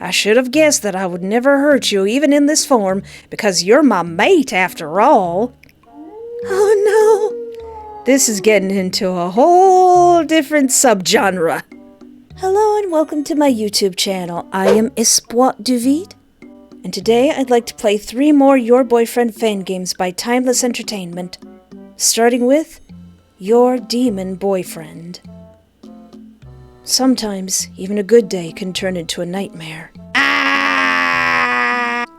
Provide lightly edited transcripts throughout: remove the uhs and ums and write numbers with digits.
I should have guessed that I would never hurt you, even in this form, because you're my mate after all. Oh no! This is getting into a whole different subgenre. Hello and welcome to my YouTube channel. I am Espoir du Vide, and today I'd like to play 3 more Your Boyfriend fan games by Timeless Entertainment, starting with Your Demon Boyfriend. Sometimes, even a good day can turn into a nightmare.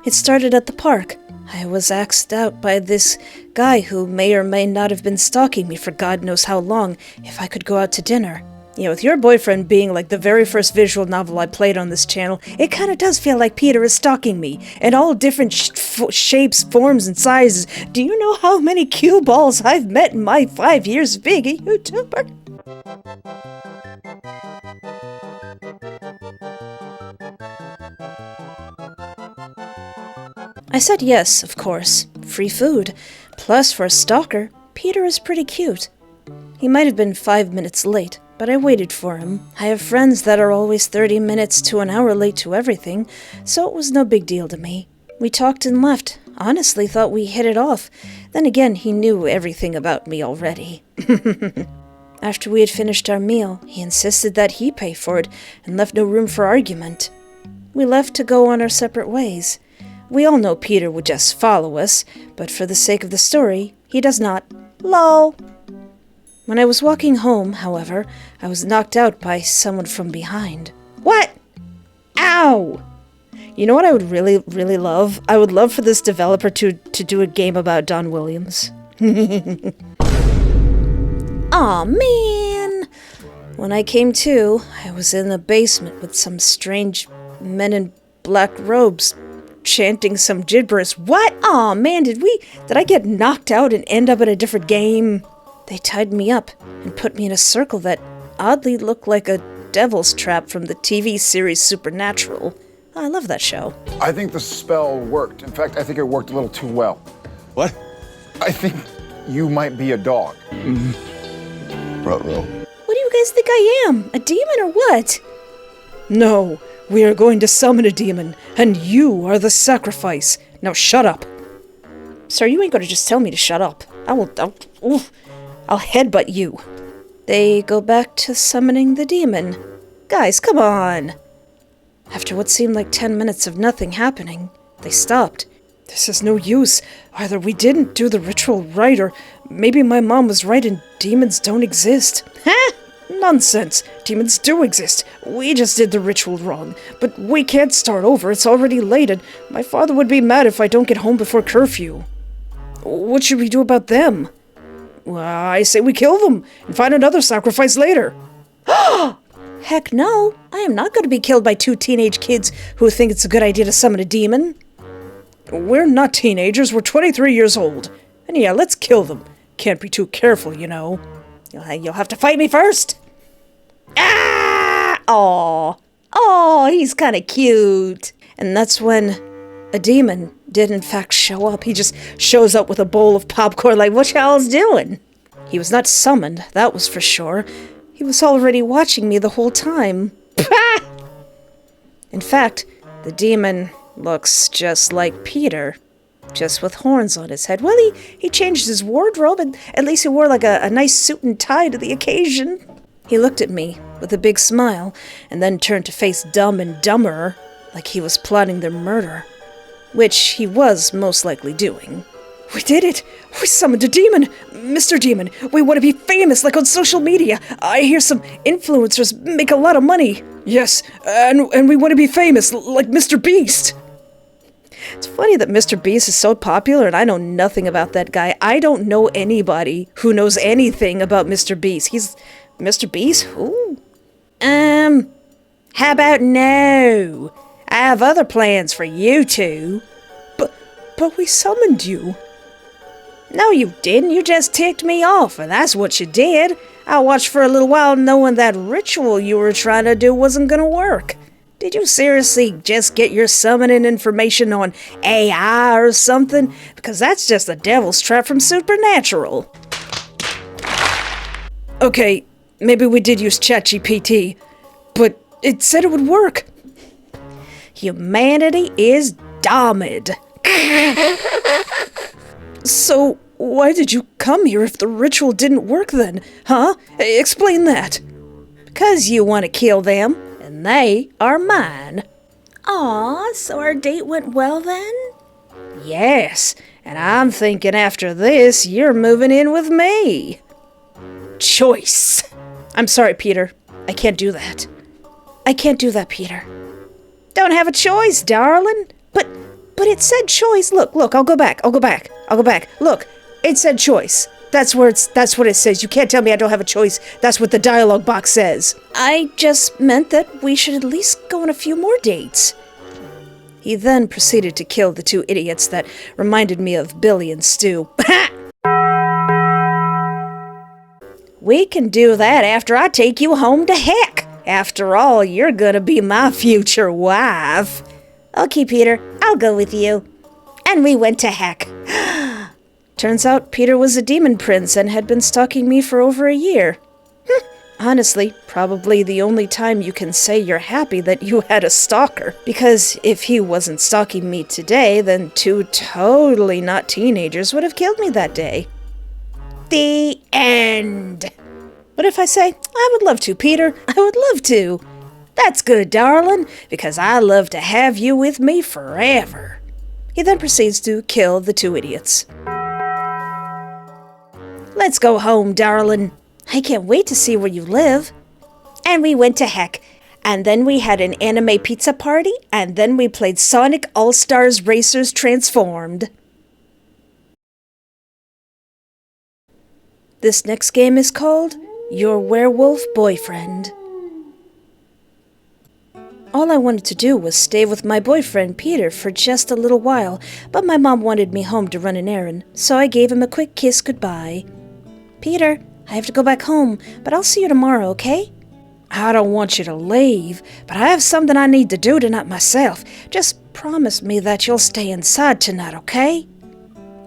It started at the park. I was asked out by this guy who may or may not have been stalking me for God knows how long if I could go out to dinner. You know, with Your Boyfriend being like the very first visual novel I played on this channel, it kind of does feel like Peter is stalking me, in all different shapes, forms, and sizes. Do you know how many cue balls I've met in my 5 years of being a YouTuber? I said yes, of course. Free food. Plus, for a stalker, Peter is pretty cute. He might have been 5 minutes late, but I waited for him. I have friends that are always 30 minutes to an hour late to everything, so it was no big deal to me. We talked and left. Honestly thought we hit it off. Then again, he knew everything about me already. After we had finished our meal, he insisted that he pay for it and left no room for argument. We left to go on our separate ways. We all know Peter would just follow us, but for the sake of the story, he does not. LOL. When I was walking home, however, I was knocked out by someone from behind. What? Ow! You know what I would really, really love? I would love for this developer to do a game about Don Williams. Aw, man! When I came to, I was in the basement with some strange men in black robes chanting some gibberish. What? Aw, man, did I get knocked out and end up in a different game? They tied me up and put me in a circle that oddly looked like a devil's trap from the TV series Supernatural. I love that show. I think the spell worked. In fact, I think it worked a little too well. What? I think you might be a dog. Ruh-roh. What do you guys think I am? A demon or what? No, we are going to summon a demon, and you are the sacrifice. Now shut up. Sir, you ain't gonna just tell me to shut up. I'll headbutt you. They go back to summoning the demon. Guys, come on. After what seemed like 10 minutes of nothing happening, they stopped. This is no use. Either we didn't do the ritual right, or maybe my mom was right and demons don't exist. Ha! Nonsense. Demons do exist. We just did the ritual wrong. But we can't start over. It's already late, and my father would be mad if I don't get home before curfew. What should we do about them? Well, I say we kill them and find another sacrifice later. Heck no. I am not going to be killed by 2 teenage kids who think it's a good idea to summon a demon. We're not teenagers. We're 23 years old. And yeah, let's kill them. Can't be too careful, you know. You'll have to fight me first. Ah! Aw, he's kind of cute. And that's when a demon did in fact show up. He just shows up with a bowl of popcorn like, what y'all's doing? He was not summoned, that was for sure. He was already watching me the whole time. In fact, the demon looks just like Peter, just with horns on his head. Well, he changed his wardrobe, and at least he wore like a nice suit and tie to the occasion. He looked at me with a big smile, and then turned to face Dumb and Dumber, like he was plotting their murder. Which he was most likely doing. We did it! We summoned a demon! Mr. Demon, we want to be famous like on social media. I hear some influencers make a lot of money. Yes, and we want to be famous like Mr. Beast. It's funny that Mr. Beast is so popular and I know nothing about that guy. I don't know anybody who knows anything about Mr. Beast. He's Mr. Beast? Who? How about no? I have other plans for you two. But we summoned you. No, you didn't. You just ticked me off, and that's what you did. I watched for a little while knowing that ritual you were trying to do wasn't gonna work. Did you seriously just get your summoning information on AI or something? Because that's just the devil's trap from Supernatural. Okay, maybe we did use ChatGPT, but it said it would work. Humanity is damned. So, why did you come here if the ritual didn't work then? Huh? Explain that. Because you want to kill them, and they are mine. Aw, so our date went well then? Yes, and I'm thinking after this, you're moving in with me. Choice. I'm sorry, Peter. I can't do that. I can't do that, Peter. Don't have a choice, darling. But it said choice. Look, I'll go back. Look, it said choice. That's what it says. You can't tell me I don't have a choice. That's what the dialogue box says. I just meant that we should at least go on a few more dates. He then proceeded to kill the two idiots that reminded me of Billy and Stu. We can do that after I take you home to heck. After all, you're gonna be my future wife. Okay, Peter, I'll go with you. And we went to heck. Turns out Peter was a demon prince and had been stalking me for over a year. Honestly, probably the only time you can say you're happy that you had a stalker. Because if he wasn't stalking me today, then two totally not teenagers would have killed me that day. The end. What if I say, I would love to, Peter, I would love to. That's good, darling, because I love to have you with me forever. He then proceeds to kill the two idiots. Let's go home, darling. I can't wait to see where you live. And we went to heck. And then we had an anime pizza party, and then we played Sonic All-Stars Racers Transformed. This next game is called Your Werewolf Boyfriend. All I wanted to do was stay with my boyfriend Peter for just a little while, but my mom wanted me home to run an errand, so I gave him a quick kiss goodbye. Peter, I have to go back home, but I'll see you tomorrow, okay? I don't want you to leave, but I have something I need to do tonight myself. Just promise me that you'll stay inside tonight, okay?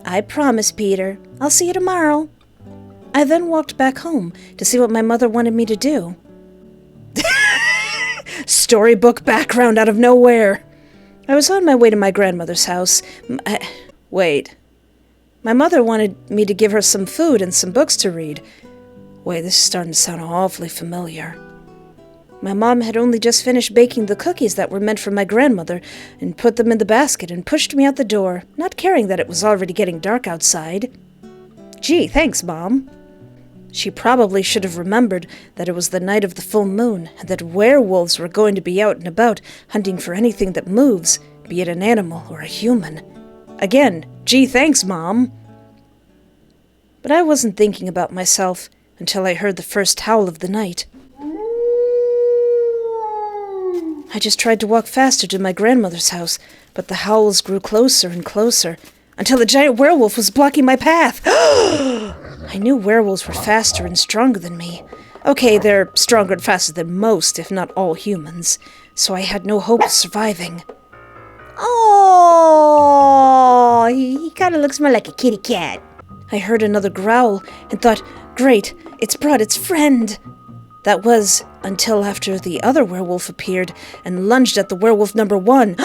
I promise, Peter. I'll see you tomorrow. I then walked back home to see what my mother wanted me to do. Storybook background out of nowhere. I was on my way to my grandmother's house. Wait. My mother wanted me to give her some food and some books to read. Wait, this is starting to sound awfully familiar. My mom had only just finished baking the cookies that were meant for my grandmother and put them in the basket and pushed me out the door, not caring that it was already getting dark outside. Gee, thanks, Mom. She probably should have remembered that it was the night of the full moon and that werewolves were going to be out and about hunting for anything that moves, be it an animal or a human. Again, gee, thanks, Mom. But I wasn't thinking about myself until I heard the first howl of the night. I just tried to walk faster to my grandmother's house, but the howls grew closer and closer, until the giant werewolf was blocking my path. I knew werewolves were faster and stronger than me. Okay, they're stronger and faster than most, if not all humans, so I had no hope of surviving. Oh, he kind of looks more like a kitty cat. I heard another growl and thought, great, it's brought its friend. That was until after the other werewolf appeared and lunged at the werewolf number 1.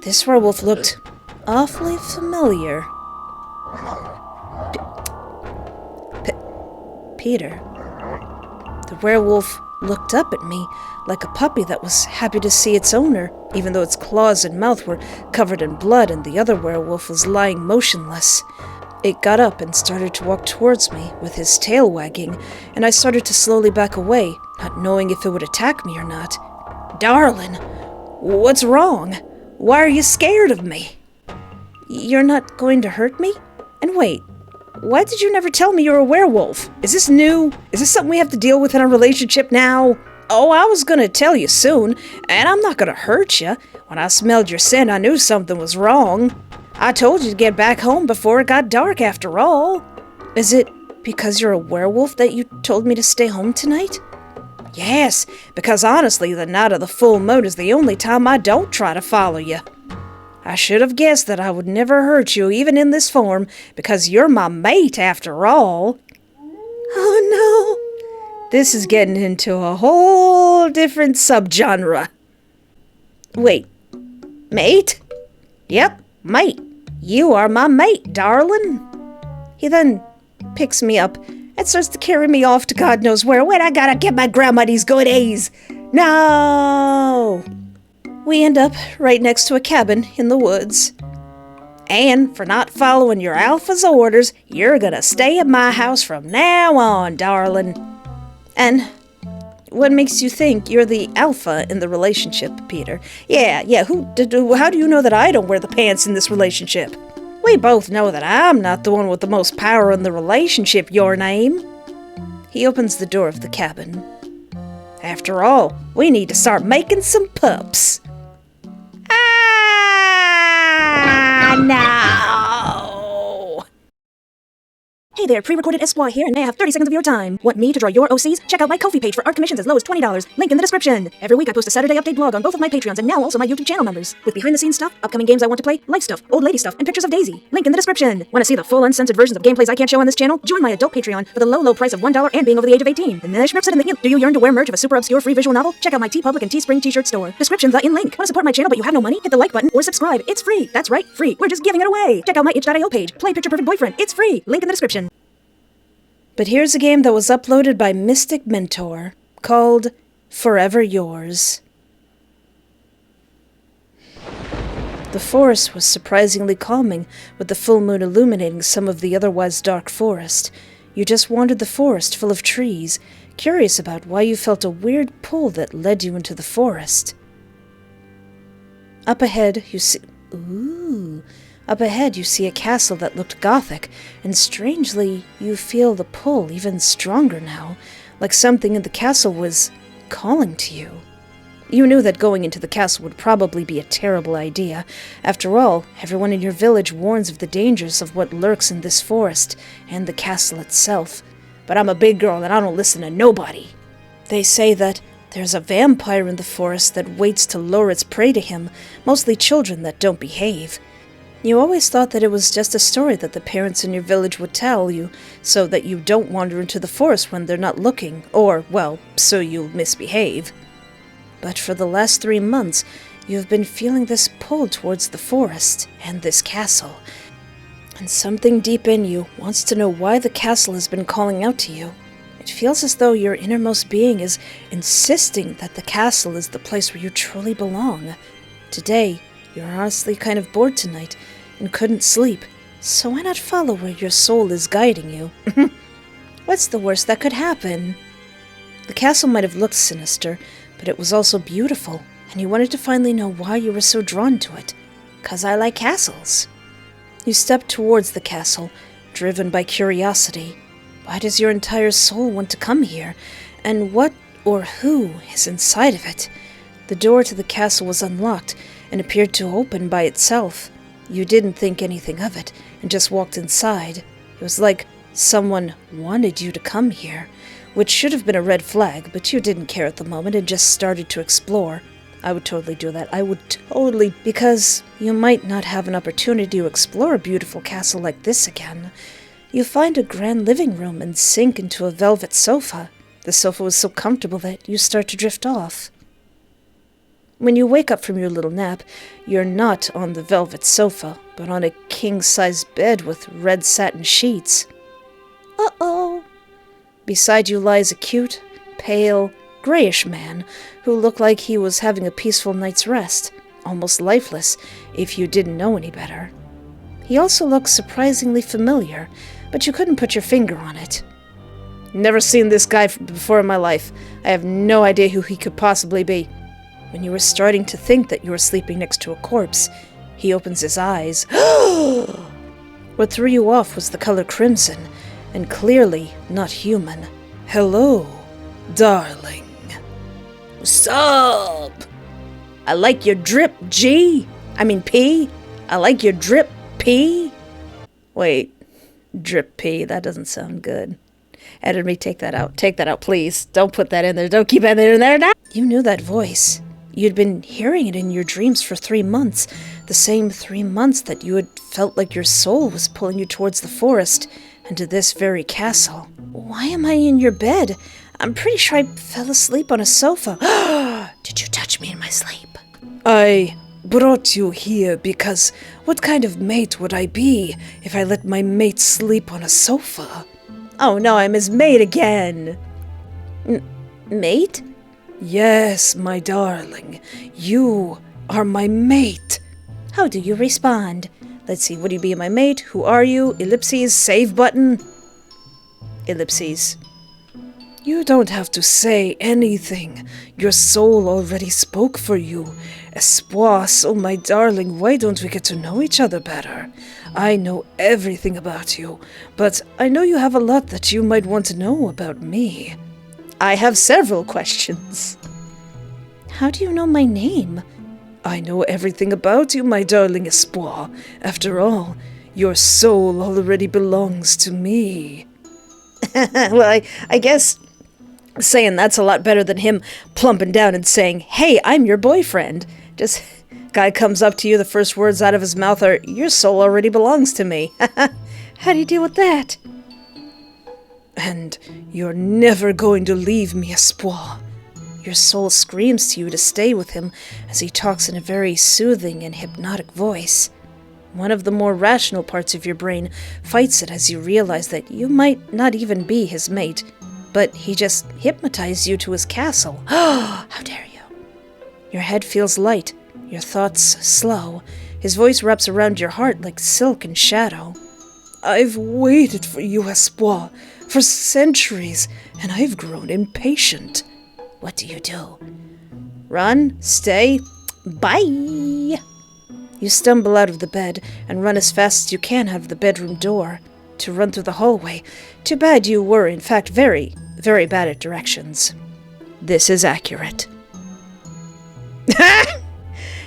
This werewolf looked awfully familiar. Peter. The werewolf looked up at me like a puppy that was happy to see its owner, even though its claws and mouth were covered in blood and the other werewolf was lying motionless. It got up and started to walk towards me with his tail wagging, and I started to slowly back away, not knowing if it would attack me or not. Darling, what's wrong? Why are you scared of me? You're not going to hurt me? And wait, why did you never tell me you're a werewolf? Is this new? Is this something we have to deal with in our relationship now? Oh, I was gonna tell you soon, and I'm not gonna hurt you. When I smelled your scent, I knew something was wrong. I told you to get back home before it got dark after all. Is it because you're a werewolf that you told me to stay home tonight? Yes, because honestly, the night of the full moon is the only time I don't try to follow you. I should have guessed that I would never hurt you, even in this form, because you're my mate after all. Oh no, this is getting into a whole different subgenre. Wait, Mate? Yep, mate. You are my mate, darling. He then picks me up and starts to carry me off to God knows where. Wait, I gotta get my grandma these goodies. No! We end up right next to a cabin in the woods. And for not following your alpha's orders, you're gonna stay at my house from now on, darling. And what makes you think you're the alpha in the relationship, Peter? Yeah, how do you know that I don't wear the pants in this relationship? We both know that I'm not the one with the most power in the relationship, your name. He opens the door of the cabin. After all, we need to start making some pups. Ah, no! Hey there, pre-recorded SY here, and may I have 30 seconds of your time. Want me to draw your OCs? Check out my Ko-fi page for art commissions as low as $20. Link in the description. Every week I post a Saturday update blog on both of my Patreons and now also my YouTube channel members. With behind-the-scenes stuff, upcoming games I want to play, life stuff, old lady stuff, and pictures of Daisy. Link in the description. Want to see the full uncensored versions of gameplays I can't show on this channel? Join my adult Patreon for the low price of $1 and being over the age of 18. And then do you yearn to wear merch of a super obscure free visual novel? Check out my TeePublic and Teespring t-shirt store. Descriptions are in link. Want to support my channel but you have no money? Hit the like button or subscribe. It's free. That's right, free. We're just giving it away. Check out my itch.io page. Play Picture Perfect Boyfriend. It's free. Link in the description. But here's a game that was uploaded by Mystic Mentor, called Forever Yours. The forest was surprisingly calming, with the full moon illuminating some of the otherwise dark forest. You just wandered the forest full of trees, curious about why you felt a weird pull that led you into the forest. Up ahead, you see a castle that looked gothic, and strangely, you feel the pull even stronger now, like something in the castle was calling to you. You knew that going into the castle would probably be a terrible idea. After all, everyone in your village warns of the dangers of what lurks in this forest, and the castle itself. But I'm a big girl and I don't listen to nobody. They say that there's a vampire in the forest that waits to lure its prey to him, mostly children that don't behave. You always thought that it was just a story that the parents in your village would tell you, so that you don't wander into the forest when they're not looking, or, well, so you'll misbehave. But for the last 3 months, you have been feeling this pull towards the forest and this castle, and something deep in you wants to know why the castle has been calling out to you. It feels as though your innermost being is insisting that the castle is the place where you truly belong. Today, you're honestly kind of bored tonight and couldn't sleep, so why not follow where your soul is guiding you? What's the worst that could happen? The castle might have looked sinister, but it was also beautiful, and you wanted to finally know why you were so drawn to it. 'Cause I like castles. You stepped towards the castle, driven by curiosity. Why does your entire soul want to come here? And what or who is inside of it? The door to the castle was unlocked, and appeared to open by itself. You didn't think anything of it, and just walked inside. It was like someone wanted you to come here, which should have been a red flag, but you didn't care at the moment and just started to explore. I would totally do that. Because you might not have an opportunity to explore a beautiful castle like this again. You find a grand living room and sink into a velvet sofa. The sofa was so comfortable that you start to drift off. When you wake up from your little nap, you're not on the velvet sofa, but on a king-size bed with red satin sheets. Uh-oh. Beside you lies a cute, pale, grayish man who looked like he was having a peaceful night's rest, almost lifeless if you didn't know any better. He also looked surprisingly familiar, but you couldn't put your finger on it. Never seen this guy before in my life. I have no idea who he could possibly be. When you were starting to think that you were sleeping next to a corpse, he opens his eyes. What threw you off was the color crimson, and clearly not human. Hello, darling. What's up? I like your drip, P. I like your drip, P. Wait, drip P, that doesn't sound good. Edit me, take that out. Take that out, please. Don't put that in there. Don't keep it in there now. You knew that voice. You'd been hearing it in your dreams for 3 months. The same 3 months that you had felt like your soul was pulling you towards the forest and to this very castle. Why am I in your bed? I'm pretty sure I fell asleep on a sofa. Did you touch me in my sleep? I brought you here because what kind of mate would I be if I let my mate sleep on a sofa? Oh no, I'm his mate again. Mate? Yes, my darling. You are my mate. How do you respond? Let's see, would you be my mate? Who are you? Ellipses, save button. Ellipses. You don't have to say anything. Your soul already spoke for you. Espoir, so my darling, why don't we get to know each other better? I know everything about you, but I know you have a lot that you might want to know about me. I have several questions. How do you know my name? I know everything about you, my darling Espoir. After all, your soul already belongs to me. Well, I guess saying that's a lot better than him plumping down and saying, "Hey, I'm your boyfriend." Just, guy comes up to you, the first words out of his mouth are, "Your soul already belongs to me." How do you deal with that? And you're never going to leave me, Espoir. Your soul screams to you to stay with him as he talks in a very soothing and hypnotic voice. One of the more rational parts of your brain fights it as you realize that you might not even be his mate, but he just hypnotized you to his castle. How dare you! Your head feels light, your thoughts slow. His voice wraps around your heart like silk and shadow. I've waited for you, Espoir, for centuries, and I've grown impatient. What do you do? Run? Stay? Bye! You stumble out of the bed and run as fast as you can out of the bedroom door to run through the hallway. Too bad you were, in fact, very, very bad at directions. This is accurate.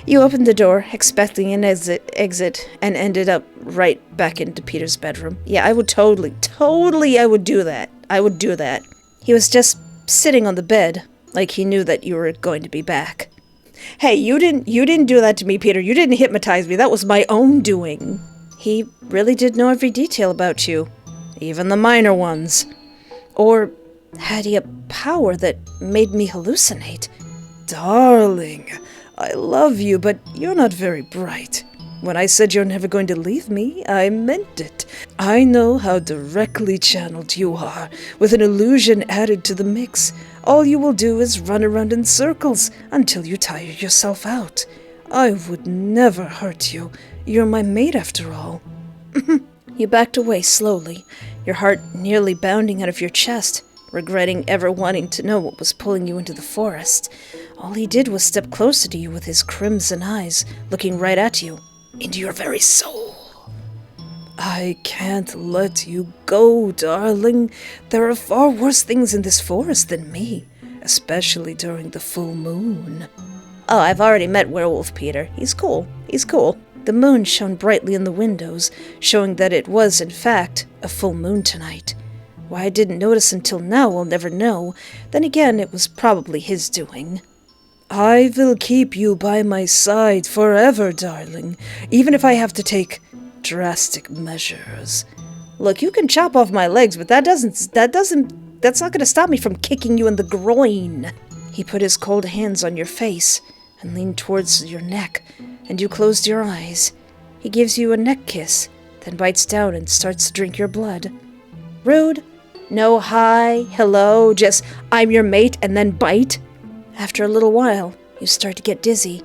You opened the door, expecting an exit, and ended up right back into Peter's bedroom. Yeah, I would totally, I would do that. I would do that. He was just sitting on the bed, like he knew that you were going to be back. Hey, you didn't do that to me, Peter. You didn't hypnotize me. That was my own doing. He really did know every detail about you, even the minor ones. Or had he a power that made me hallucinate? Darling, I love you, but you're not very bright. When I said you're never going to leave me, I meant it. I know how directly channeled you are, with an illusion added to the mix. All you will do is run around in circles until you tire yourself out. I would never hurt you. You're my mate after all. You backed away slowly, your heart nearly bounding out of your chest, regretting ever wanting to know what was pulling you into the forest. All he did was step closer to you with his crimson eyes, looking right at you, into your very soul. I can't let you go, darling. There are far worse things in this forest than me, especially during the full moon. Oh, I've already met Werewolf, Peter. He's cool. He's cool. The moon shone brightly in the windows, showing that it was, in fact, a full moon tonight. Why I didn't notice until now, we'll never know. Then again, it was probably his doing. I will keep you by my side forever, darling, even if I have to take drastic measures. Look, you can chop off my legs, but that's not going to stop me from kicking you in the groin. He put his cold hands on your face and leaned towards your neck, and you closed your eyes. He gives you a neck kiss, then bites down and starts to drink your blood. Rude. No hi, hello, just I'm your mate and then bite. After a little while, you start to get dizzy.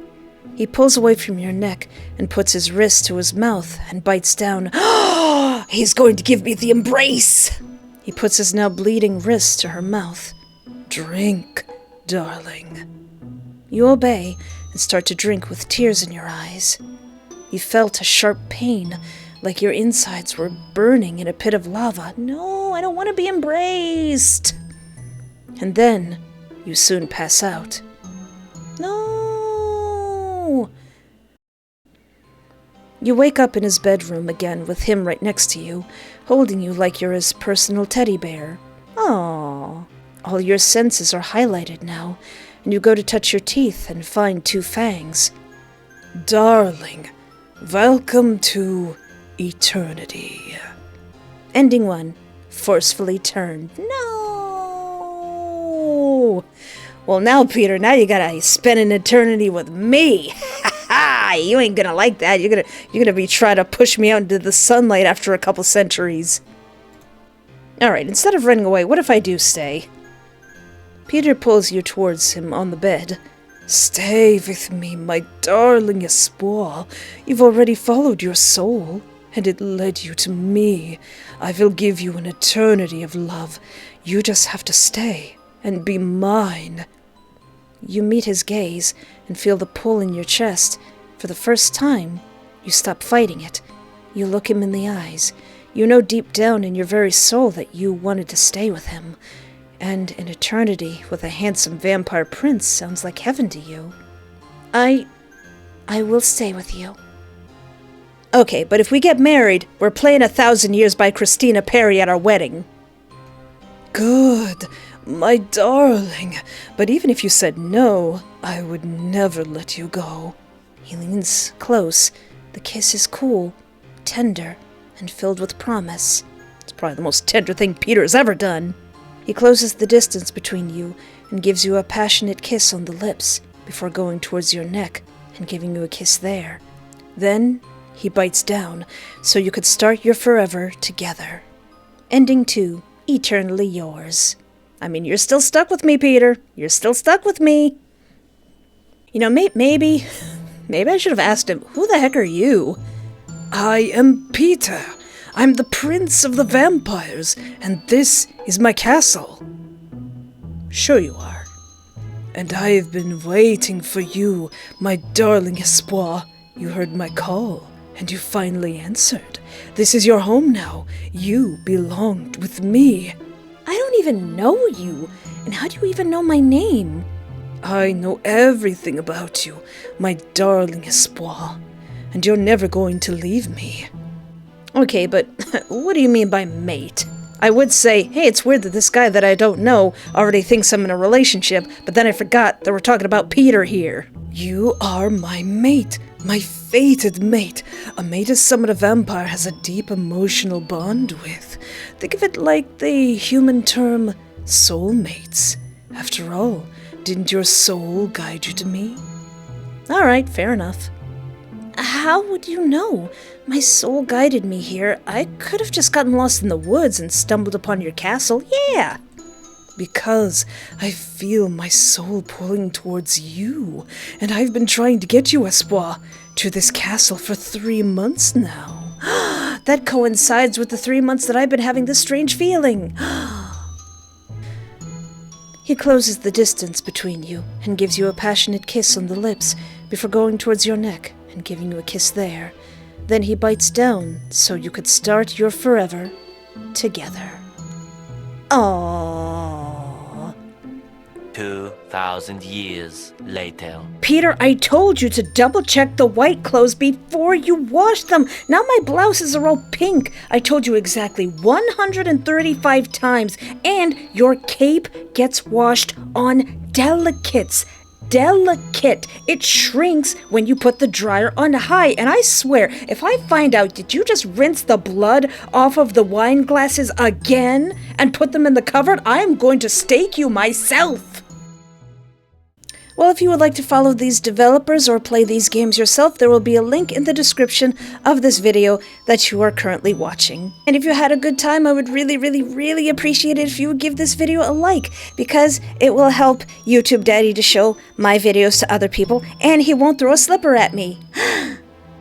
He pulls away from your neck and puts his wrist to his mouth and bites down. He's going to give me the embrace! He puts his now bleeding wrist to her mouth. Drink, darling. You obey and start to drink with tears in your eyes. You felt a sharp pain, like your insides were burning in a pit of lava. No, I don't want to be embraced. And then you soon pass out. No! You wake up in his bedroom again with him right next to you, holding you like you're his personal teddy bear. Aww. All your senses are highlighted now, and you go to touch your teeth and find 2 fangs. Darling, welcome to eternity. Ending 1. Forcefully turned. No! Well, now, Peter, now you gotta spend an eternity with me. Ha ha! You ain't gonna like that. You're gonna be trying to push me out into the sunlight after a couple centuries. Alright, instead of running away, what if I do stay? Peter pulls you towards him on the bed. Stay with me, my darling Espoir. You've already followed your soul, and it led you to me. I will give you an eternity of love. You just have to stay and be mine. You meet his gaze and feel the pull in your chest. For the first time, you stop fighting it. You look him in the eyes. You know deep down in your very soul that you wanted to stay with him. And an eternity with a handsome vampire prince sounds like heaven to you. I will stay with you. Okay, but if we get married, we're playing 1,000 Years by Christina Perri at our wedding. Good, my darling. But even if you said no, I would never let you go. He leans close. The kiss is cool, tender, and filled with promise. It's probably the most tender thing Peter has ever done. He closes the distance between you and gives you a passionate kiss on the lips before going towards your neck and giving you a kiss there. Then he bites down so you could start your forever together. Ending to eternally yours. I mean, you're still stuck with me, Peter. You're still stuck with me. You know, maybe I should have asked him, who the heck are you? I am Peter. I'm the prince of the vampires, and this is my castle. Sure you are. And I have been waiting for you, my darling Espoir. You heard my call, and you finally answered. This is your home now. You belonged with me. I don't even know you, and how do you even know my name? I know everything about you, my darling Espoir, and you're never going to leave me. Okay, but what do you mean by mate? I would say, hey, it's weird that this guy that I don't know already thinks I'm in a relationship, but then I forgot that we're talking about Peter here. You are my mate, my fated mate. A mate is someone a vampire has a deep emotional bond with. Think of it like the human term soulmates. After all, didn't your soul guide you to me? Alright, fair enough. How would you know? My soul guided me here. I could have just gotten lost in the woods and stumbled upon your castle. Yeah. Because I feel my soul pulling towards you, and I've been trying to get you, Espoir, to this castle for 3 months now. That coincides with the 3 months that I've been having this strange feeling. He closes the distance between you and gives you a passionate kiss on the lips before going towards your neck and giving you a kiss there. Then he bites down so you could start your forever together. Aww. 2,000 years later. Peter, I told you to double-check the white clothes before you wash them. Now my blouses are all pink. I told you exactly 135 times. And your cape gets washed on delicates. Delicate. It shrinks when you put the dryer on high, and I swear, if I find out that you just rinse the blood off of the wine glasses again and put them in the cupboard, I am going to stake you myself. Well, if you would like to follow these developers or play these games yourself, there will be a link in the description of this video that you are currently watching. And if you had a good time, I would really appreciate it if you would give this video a like, because it will help YouTube Daddy to show my videos to other people, and he won't throw a slipper at me.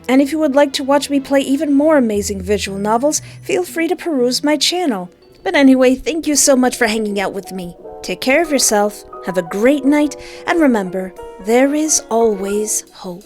And if you would like to watch me play even more amazing visual novels, feel free to peruse my channel. But anyway, thank you so much for hanging out with me. Take care of yourself, have a great night, and remember, there is always hope.